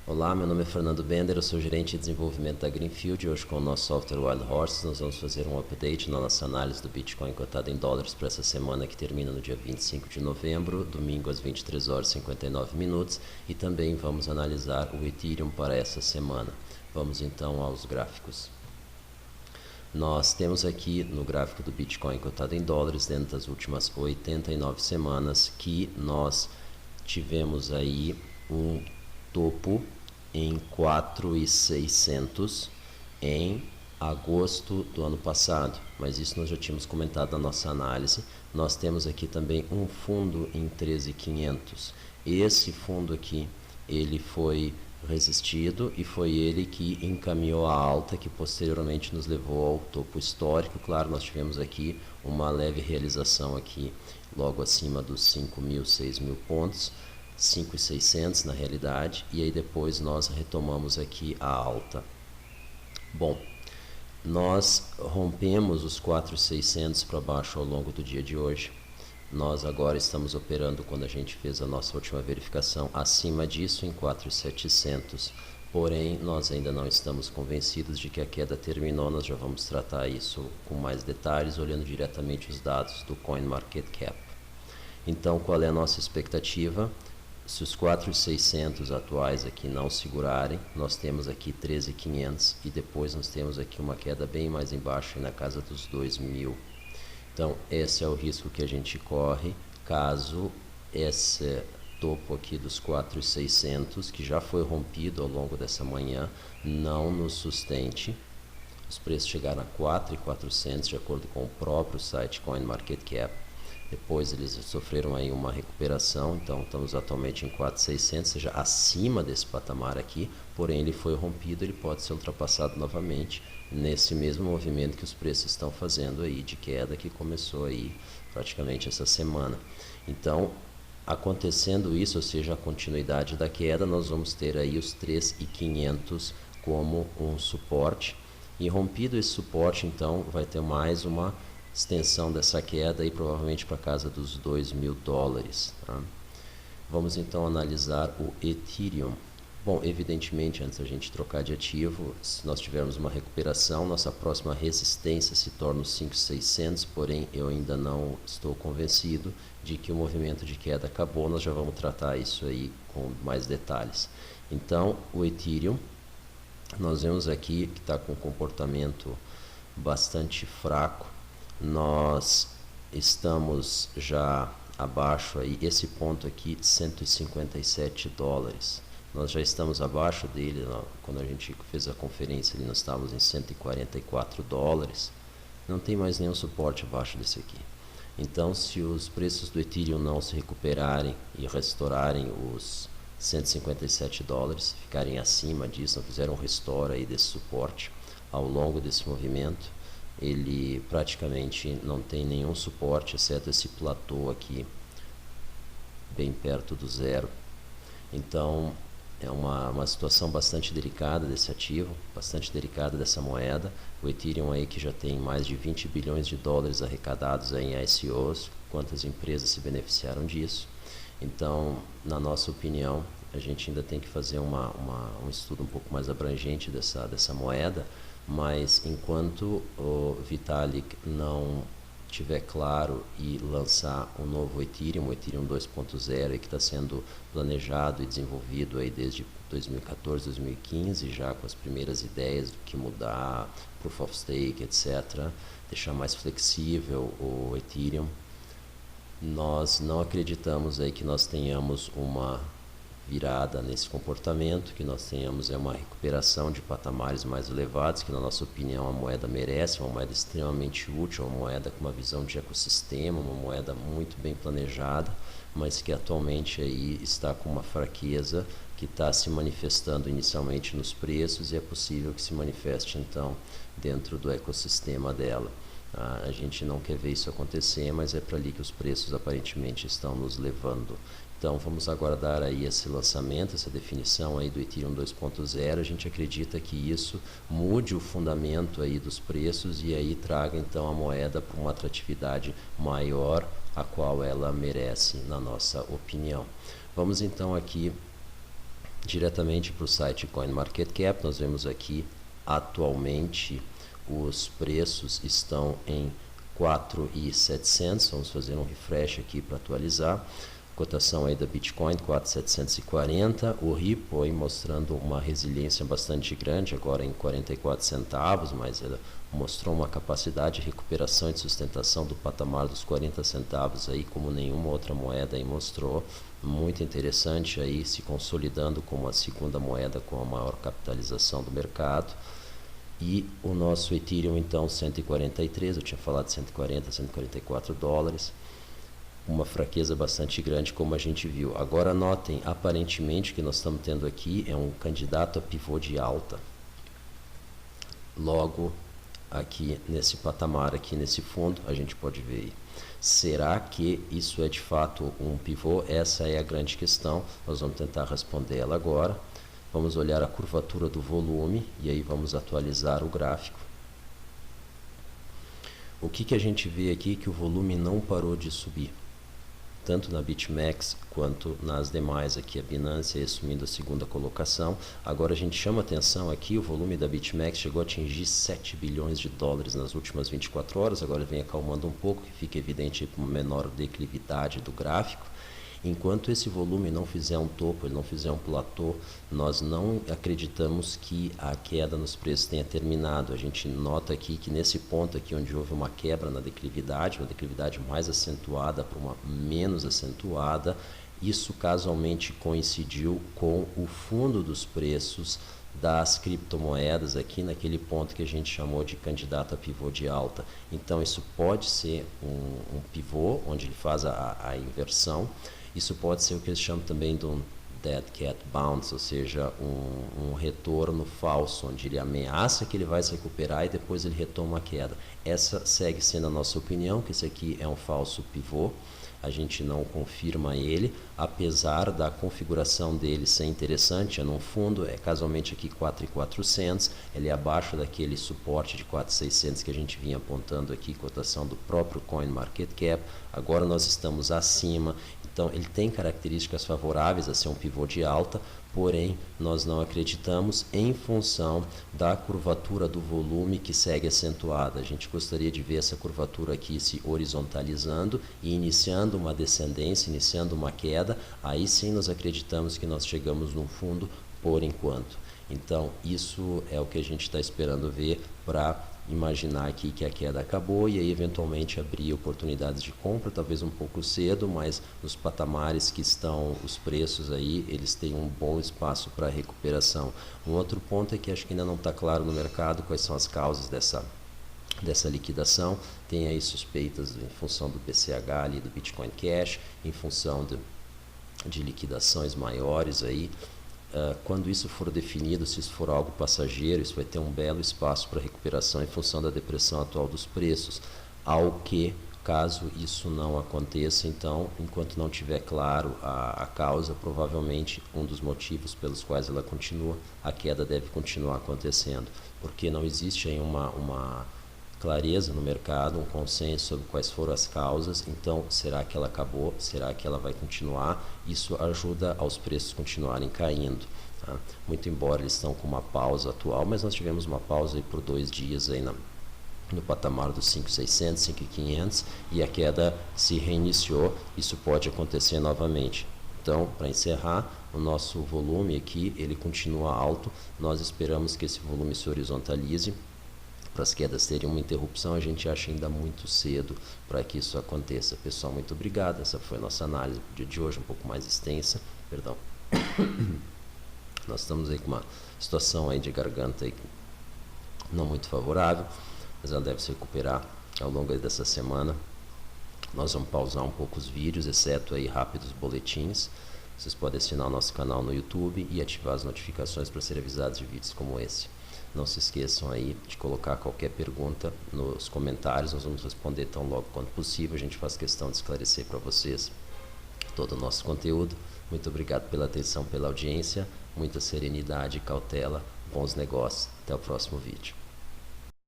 Olá, meu nome é Fernando Bender, eu sou gerente de desenvolvimento da Greenfield e hoje com o nosso software Wild Horses nós vamos fazer um update na nossa análise do Bitcoin cotado em dólares para essa semana que termina no dia 25 de novembro, domingo às 23 horas e 59 minutos, e também vamos analisar o Ethereum para essa semana. Vamos então aos gráficos. Nós temos aqui no gráfico do Bitcoin cotado em dólares dentro das últimas 89 semanas que nós tivemos aí um topo em 4.600 em agosto do ano passado, mas isso nós já tínhamos comentado na nossa análise. Nós temos aqui também um fundo em 13.500. Esse fundo aqui, ele foi resistido e foi ele que encaminhou a alta que posteriormente nos levou ao topo histórico. Claro, nós tivemos aqui uma leve realização aqui logo acima dos 5.000, 6.000 pontos, 5.600 na realidade, e aí depois nós retomamos aqui a alta. Bom, nós rompemos os 4.600 para baixo ao longo do dia de hoje. Nós agora estamos operando, quando a gente fez a nossa última verificação, acima disso em 4.700. Porém, nós ainda não estamos convencidos de que a queda terminou. Nós já vamos tratar isso com mais detalhes, olhando diretamente os dados do CoinMarketCap. Então, qual é a nossa expectativa? Se os 4.600 atuais aqui não segurarem, nós temos aqui 13.500 e depois nós temos aqui uma queda bem mais embaixo, na casa dos 2.000. Então, esse é o risco que a gente corre caso esse topo aqui dos 4.600, que já foi rompido ao longo dessa manhã, não nos sustente. Os preços chegaram a 4.400 de acordo com o próprio site CoinMarketCap. Depois eles sofreram aí uma recuperação, então estamos atualmente em 4.600, seja acima desse patamar aqui, porém ele foi rompido, ele pode ser ultrapassado novamente nesse mesmo movimento que os preços estão fazendo aí de queda que começou aí praticamente essa semana. Então, acontecendo isso, ou seja, a continuidade da queda, nós vamos ter aí os 3.500 como um suporte, e rompido esse suporte, então vai ter mais uma extensão dessa queda e provavelmente para casa dos 2.000 dólares. Tá? Vamos então analisar o Ethereum. Bom, evidentemente, antes da gente trocar de ativo, se nós tivermos uma recuperação, nossa próxima resistência se torna os 5.600, porém eu ainda não estou convencido de que o movimento de queda acabou. Nós já vamos tratar isso aí com mais detalhes. Então, o Ethereum, nós vemos aqui que está com um comportamento bastante fraco. Nós estamos já abaixo aí, esse ponto aqui, 157 dólares. Nós já estamos abaixo dele, quando a gente fez a conferência ali, nós estávamos em 144 dólares. Não tem mais nenhum suporte abaixo desse aqui. Então, se os preços do Ethereum não se recuperarem e restaurarem os 157 dólares, ficarem acima disso, não fizeram um restore aí desse suporte ao longo desse movimento, ele praticamente não tem nenhum suporte, exceto esse platô aqui, bem perto do zero. Então, é uma situação bastante delicada desse ativo, bastante delicada dessa moeda. O Ethereum aí que já tem mais de 20 bilhões de dólares arrecadados aí em ICOs, quantas empresas se beneficiaram disso. Então, na nossa opinião, a gente ainda tem que fazer um estudo um pouco mais abrangente dessa moeda, mas enquanto o Vitalik não tiver claro e lançar um novo Ethereum, o Ethereum 2.0, que está sendo planejado e desenvolvido aí desde 2014, 2015, já com as primeiras ideias do que mudar, Proof of Stake, etc., deixar mais flexível o Ethereum, nós não acreditamos aí que nós tenhamos uma virada nesse comportamento, que nós tenhamos uma recuperação de patamares mais elevados, que na nossa opinião a moeda merece, uma moeda extremamente útil, uma moeda com uma visão de ecossistema, uma moeda muito bem planejada, mas que atualmente aí está com uma fraqueza que está se manifestando inicialmente nos preços e é possível que se manifeste então dentro do ecossistema dela. A gente não quer ver isso acontecer, mas é para ali que os preços aparentemente estão nos levando. Então vamos aguardar aí esse lançamento, essa definição aí do Ethereum 2.0. A gente acredita que isso mude o fundamento aí dos preços e aí traga então a moeda para uma atratividade maior, a qual ela merece, na nossa opinião. Vamos então aqui diretamente para o site CoinMarketCap, nós vemos aqui atualmente os preços estão em 4.700, vamos fazer um refresh aqui para atualizar. Cotação aí da Bitcoin 4.740, o Ripple aí mostrando uma resiliência bastante grande, agora em 44 centavos, mas ela mostrou uma capacidade de recuperação e de sustentação do patamar dos 40 centavos aí, como nenhuma outra moeda aí mostrou. Muito interessante aí, se consolidando como a segunda moeda com a maior capitalização do mercado. E o nosso Ethereum então 143, eu tinha falado 140, 144 dólares. Uma fraqueza bastante grande, como a gente viu. Agora notem, aparentemente o que nós estamos tendo aqui é um candidato a pivô de alta. Logo aqui nesse patamar, aqui nesse fundo, a gente pode ver aí. Será que isso é de fato um pivô? Essa é a grande questão. Nós vamos tentar responder ela agora. Vamos olhar a curvatura do volume e aí vamos atualizar o gráfico. O que a gente vê aqui? Que o volume não parou de subir, tanto na BitMEX quanto nas demais aqui, a Binance assumindo a segunda colocação. Agora a gente chama atenção aqui, o volume da BitMEX chegou a atingir 7 bilhões de dólares nas últimas 24 horas, agora vem acalmando um pouco, que fica evidente uma menor declividade do gráfico. Enquanto esse volume não fizer um topo, ele não fizer um platô, nós não acreditamos que a queda nos preços tenha terminado. A gente nota aqui que nesse ponto aqui onde houve uma quebra na declividade, uma declividade mais acentuada para uma menos acentuada, isso casualmente coincidiu com o fundo dos preços das criptomoedas aqui naquele ponto que a gente chamou de candidato a pivô de alta. Então isso pode ser um pivô onde ele faz a inversão. Isso pode ser o que eles chamam também de um dead cat bounce, ou seja, um retorno falso, onde ele ameaça que ele vai se recuperar e depois ele retoma a queda. Essa segue sendo a nossa opinião, que esse aqui é um falso pivô. A gente não confirma ele, apesar da configuração dele ser interessante. É num fundo, é casualmente aqui 4.400, ele é abaixo daquele suporte de 4.600 que a gente vinha apontando aqui, cotação do próprio CoinMarketCap. Agora nós estamos acima, então ele tem características favoráveis a ser um pivô de alta, porém nós não acreditamos em função da curvatura do volume que segue acentuada. A gente gostaria de ver essa curvatura aqui se horizontalizando e iniciando uma descendência, iniciando uma queda. Aí sim nós acreditamos que nós chegamos num fundo por enquanto. Então isso é o que a gente está esperando ver para imaginar aqui que a queda acabou e aí eventualmente abrir oportunidades de compra, talvez um pouco cedo, mas nos patamares que estão os preços aí, eles têm um bom espaço para recuperação. Um outro ponto é que acho que ainda não está claro no mercado quais são as causas dessa liquidação. Tem aí suspeitas em função do PCH ali, do Bitcoin Cash, em função de liquidações maiores aí. Quando isso for definido, se isso for algo passageiro, isso vai ter um belo espaço para recuperação em função da depressão atual dos preços. Ao que, caso isso não aconteça, então, enquanto não tiver claro a causa, provavelmente um dos motivos pelos quais ela continua, a queda deve continuar acontecendo, porque não existe aí uma clareza no mercado, um consenso sobre quais foram as causas. Então, será que ela acabou? Será que ela vai continuar? Isso ajuda aos preços continuarem caindo. Tá? Muito embora eles estão com uma pausa atual, mas nós tivemos uma pausa aí por 2 dias aí no patamar dos 5.600, 5.500 e a queda se reiniciou. Isso pode acontecer novamente. Então, para encerrar, o nosso volume aqui, ele continua alto. Nós esperamos que esse volume se horizontalize. Para as quedas terem uma interrupção, a gente acha ainda muito cedo para que isso aconteça. Pessoal, muito obrigado. Essa foi a nossa análise do dia de hoje, um pouco mais extensa. Perdão. Nós estamos aí com uma situação aí de garganta aí não muito favorável, mas ela deve se recuperar ao longo dessa semana. Nós vamos pausar um pouco os vídeos, exceto aí rápidos boletins. Vocês podem assinar o nosso canal no YouTube e ativar as notificações para ser avisados de vídeos como esse. Não se esqueçam aí de colocar qualquer pergunta nos comentários, nós vamos responder tão logo quanto possível. A gente faz questão de esclarecer para vocês todo o nosso conteúdo. Muito obrigado pela atenção, pela audiência, muita serenidade e cautela, bons negócios. Até o próximo vídeo.